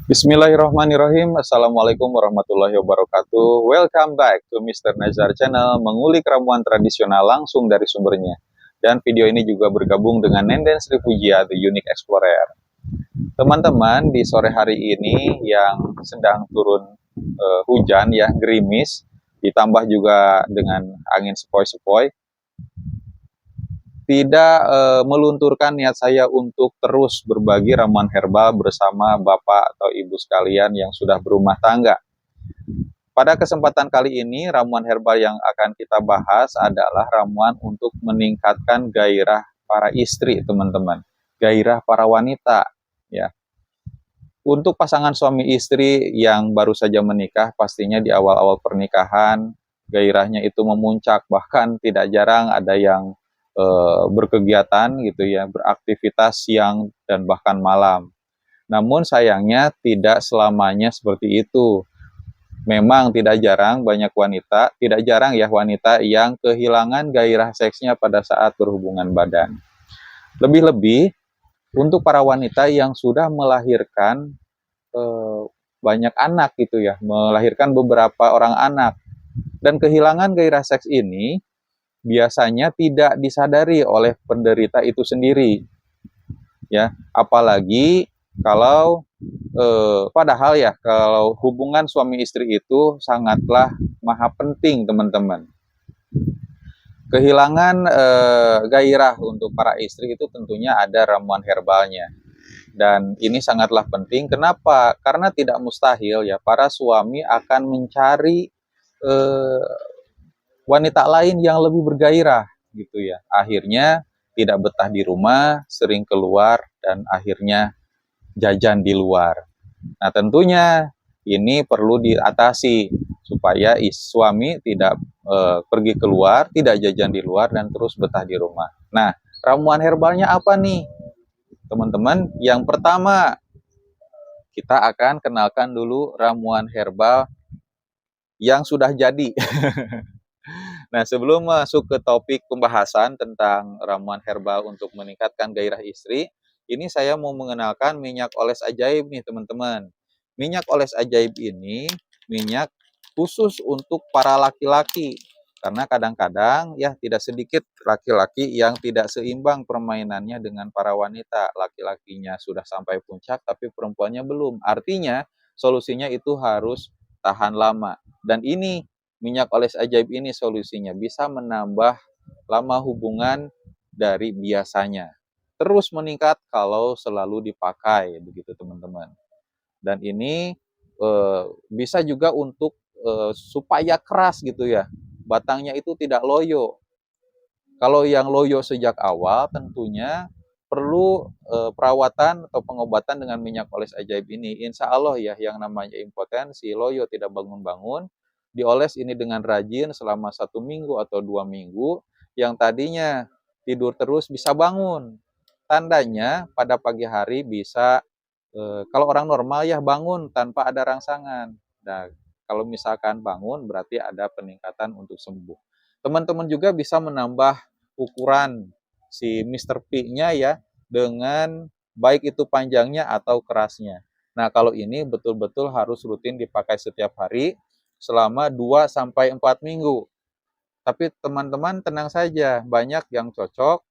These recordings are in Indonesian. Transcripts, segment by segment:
Bismillahirrahmanirrahim. Assalamualaikum warahmatullahi wabarakatuh. Welcome back to Mr. Nazar Channel, mengulik ramuan tradisional langsung dari sumbernya. Dan video ini juga bergabung dengan Nenden Sri Pujia, The Unique Explorer. Teman-teman, di sore hari ini yang sedang turun hujan ya, gerimis, ditambah juga dengan angin sepoi-sepoi, tidak melunturkan niat saya untuk terus berbagi ramuan herbal bersama Bapak atau Ibu sekalian yang sudah berumah tangga. Pada kesempatan kali ini, ramuan herbal yang akan kita bahas adalah ramuan untuk meningkatkan gairah para istri, teman-teman. Gairah para wanita, ya. Untuk pasangan suami istri yang baru saja menikah, pastinya di awal-awal pernikahan, gairahnya itu memuncak. Bahkan tidak jarang ada yang berkegiatan gitu ya, beraktivitas siang dan bahkan malam. Namun sayangnya tidak selamanya seperti itu. Memang tidak jarang banyak wanita, tidak jarang ya wanita yang kehilangan gairah seksnya pada saat berhubungan badan. Lebih-lebih untuk para wanita yang sudah melahirkan eh, banyak anak gitu ya, melahirkan beberapa orang anak. Dan kehilangan gairah seks ini biasanya tidak disadari oleh penderita itu sendiri, ya. Apalagi kalau padahal ya kalau hubungan suami istri itu sangatlah maha penting, teman-teman. Kehilangan gairah untuk para istri itu tentunya ada ramuan herbalnya. Dan ini sangatlah penting. Kenapa? Karena tidak mustahil ya para suami akan mencari eh, wanita lain yang lebih bergairah gitu ya. Akhirnya tidak betah di rumah, sering keluar dan akhirnya jajan di luar. Nah, tentunya ini perlu diatasi supaya suami tidak pergi keluar, tidak jajan di luar dan terus betah di rumah. Nah, ramuan herbalnya apa nih, teman-teman? Yang pertama, kita akan kenalkan dulu ramuan herbal yang sudah jadi. Nah, sebelum masuk ke topik pembahasan tentang ramuan herbal untuk meningkatkan gairah istri, ini saya mau mengenalkan minyak oles ajaib nih, teman-teman. Minyak oles ajaib ini minyak khusus untuk para laki-laki. Karena kadang-kadang ya tidak sedikit laki-laki yang tidak seimbang permainannya dengan para wanita. Laki-lakinya sudah sampai puncak tapi perempuannya belum. Artinya solusinya itu harus tahan lama. Dan ini minyak oles ajaib ini solusinya bisa menambah lama hubungan dari biasanya. Terus meningkat kalau selalu dipakai begitu, teman-teman. Dan ini bisa juga untuk supaya keras gitu ya. Batangnya itu tidak loyo. Kalau yang loyo sejak awal tentunya perlu perawatan atau pengobatan dengan minyak oles ajaib ini. Insya Allah ya, yang namanya impotensi, loyo tidak bangun-bangun, dioles ini dengan rajin selama 1 minggu atau 2 minggu, yang tadinya tidur terus bisa bangun. Tandanya pada pagi hari bisa, kalau orang normal ya bangun tanpa ada rangsangan. Nah, kalau misalkan bangun berarti ada peningkatan untuk sembuh. Teman-teman juga bisa menambah ukuran si Mr. P-nya ya dengan baik itu panjangnya atau kerasnya. Nah, kalau ini betul-betul harus rutin dipakai setiap hari selama 2 sampai 4 minggu. Tapi teman-teman tenang saja, banyak yang cocok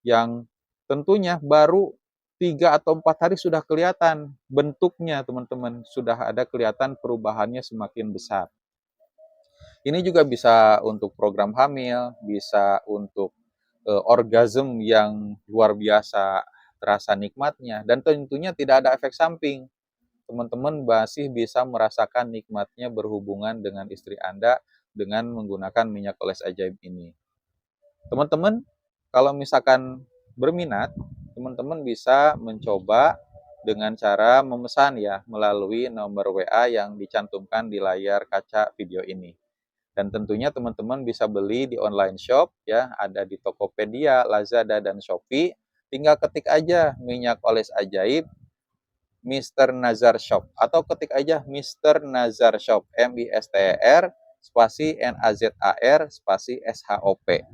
yang tentunya baru 3 atau 4 hari sudah kelihatan bentuknya, teman-teman. Sudah ada kelihatan perubahannya semakin besar. Ini juga bisa untuk program hamil, bisa untuk orgasme yang luar biasa terasa nikmatnya, dan tentunya tidak ada efek samping. Teman-teman masih bisa merasakan nikmatnya berhubungan dengan istri Anda dengan menggunakan minyak oles ajaib ini. Teman-teman, kalau misalkan berminat, teman-teman bisa mencoba dengan cara memesan ya melalui nomor WA yang dicantumkan di layar kaca video ini. Dan tentunya teman-teman bisa beli di online shop ya, ada di Tokopedia, Lazada, dan Shopee. Tinggal ketik aja minyak oles ajaib Mr. Nazar Shop atau ketik aja Mr. Nazar Shop, MISTER spasi NAZAR spasi SHOP.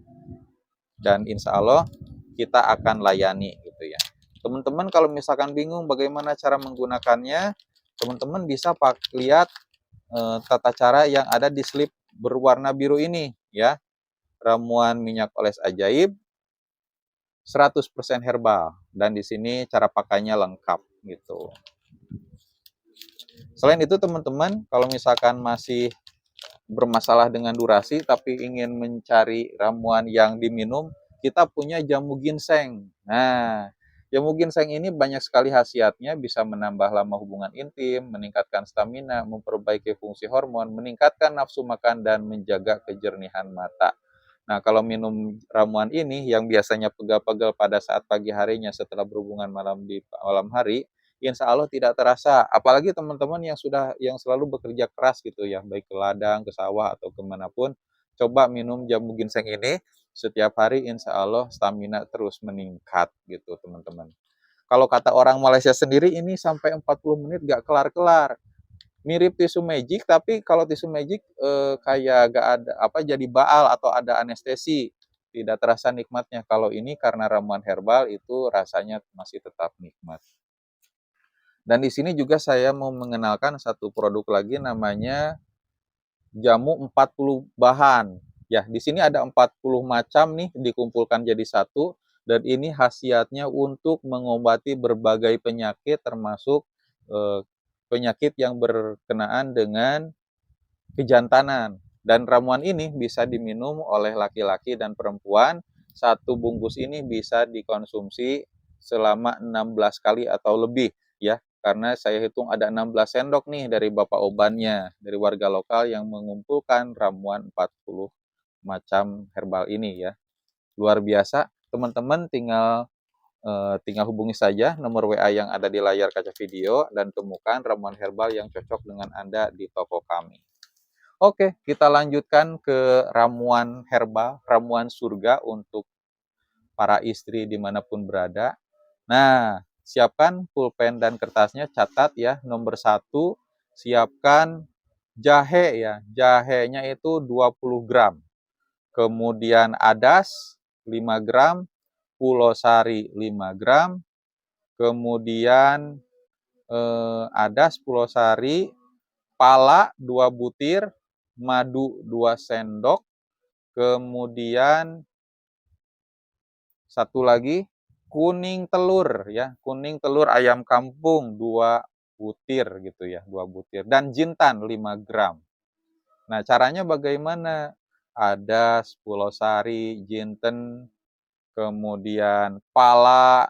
Dan insya Allah kita akan layani gitu ya. Teman-teman kalau misalkan bingung bagaimana cara menggunakannya, teman-teman bisa lihat tata cara yang ada di slip berwarna biru ini ya. Ramuan minyak oles ajaib 100% herbal, dan di sini cara pakainya lengkap gitu. Selain itu teman-teman, kalau misalkan masih bermasalah dengan durasi tapi ingin mencari ramuan yang diminum, kita punya jamu ginseng. Nah, jamu ginseng ini banyak sekali khasiatnya, bisa menambah lama hubungan intim, meningkatkan stamina, memperbaiki fungsi hormon, meningkatkan nafsu makan, dan menjaga kejernihan mata. Nah, kalau minum ramuan ini yang biasanya pegal-pegal pada saat pagi harinya setelah berhubungan malam di malam hari, insya Allah tidak terasa. Apalagi teman-teman yang selalu bekerja keras gitu ya, baik ke ladang, ke sawah atau kemanapun, coba minum jamu ginseng ini setiap hari, insya Allah stamina terus meningkat gitu teman-teman. Kalau kata orang Malaysia sendiri ini sampai 40 menit gak kelar-kelar. Mirip tisu magic, tapi kalau tisu magic kayak gak ada apa, jadi baal atau ada anestesi, tidak terasa nikmatnya. Kalau ini karena ramuan herbal itu rasanya masih tetap nikmat. Dan di sini juga saya mau mengenalkan satu produk lagi, namanya jamu 40 bahan. Ya, di sini ada 40 macam nih dikumpulkan jadi satu, dan ini khasiatnya untuk mengobati berbagai penyakit, termasuk eh, penyakit yang berkenaan dengan kejantanan. Dan ramuan ini bisa diminum oleh laki-laki dan perempuan. Satu bungkus ini bisa dikonsumsi selama 16 kali atau lebih ya. Karena saya hitung ada 16 sendok nih dari Bapak Obannya, dari warga lokal yang mengumpulkan ramuan 40 macam herbal ini ya. Luar biasa. Teman-teman tinggal hubungi saja nomor WA yang ada di layar kaca video dan temukan ramuan herbal yang cocok dengan Anda di toko kami. Oke, kita lanjutkan ke ramuan herbal, ramuan surga untuk para istri dimanapun berada. Nah, siapkan pulpen dan kertasnya, catat ya. Nomor 1, siapkan jahe ya. Jahenya itu 20 gram. Kemudian adas 5 gram, pulau sari 5 gram, kemudian adas, pulau sari, pala 2 butir, madu 2 sendok, kemudian satu lagi kuning telur ya, kuning telur ayam kampung 2 butir gitu ya, 2 butir, dan jintan 5 gram. Nah, caranya bagaimana? Ada pulau sari, jinten, kemudian pala,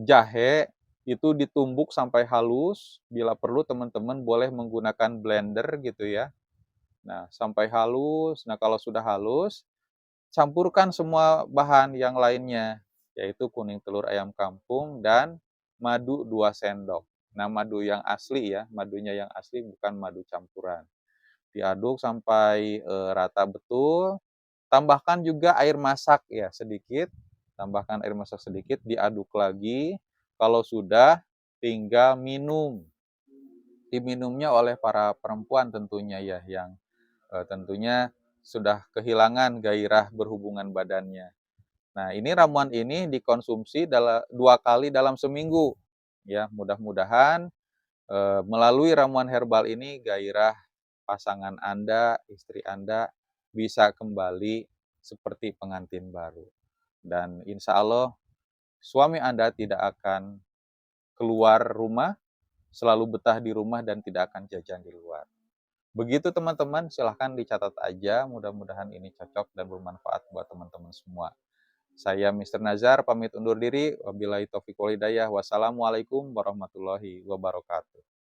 jahe itu ditumbuk sampai halus. Bila perlu teman-teman boleh menggunakan blender gitu ya. Nah, sampai halus. Nah, kalau sudah halus, campurkan semua bahan yang lainnya, yaitu kuning telur ayam kampung dan madu 2 sendok. Nah, madu yang asli ya, madunya yang asli, bukan madu campuran. Diaduk sampai rata betul. Tambahkan juga air masak ya sedikit. Tambahkan air masak sedikit, diaduk lagi. Kalau sudah, tinggal minum. Diminumnya oleh para perempuan tentunya ya, yang tentunya sudah kehilangan gairah berhubungan badannya. Nah, ini ramuan ini dikonsumsi 2 kali dalam seminggu. Ya, mudah-mudahan melalui ramuan herbal ini gairah pasangan Anda, istri Anda bisa kembali seperti pengantin baru. Dan insya Allah suami Anda tidak akan keluar rumah, selalu betah di rumah dan tidak akan jajan di luar. Begitu teman-teman, silahkan dicatat aja. Mudah-mudahan ini cocok dan bermanfaat buat teman-teman semua. Saya Mr. Nazar, pamit undur diri. Wabillahi taufiq wal hidayah. Wassalamualaikum warahmatullahi wabarakatuh.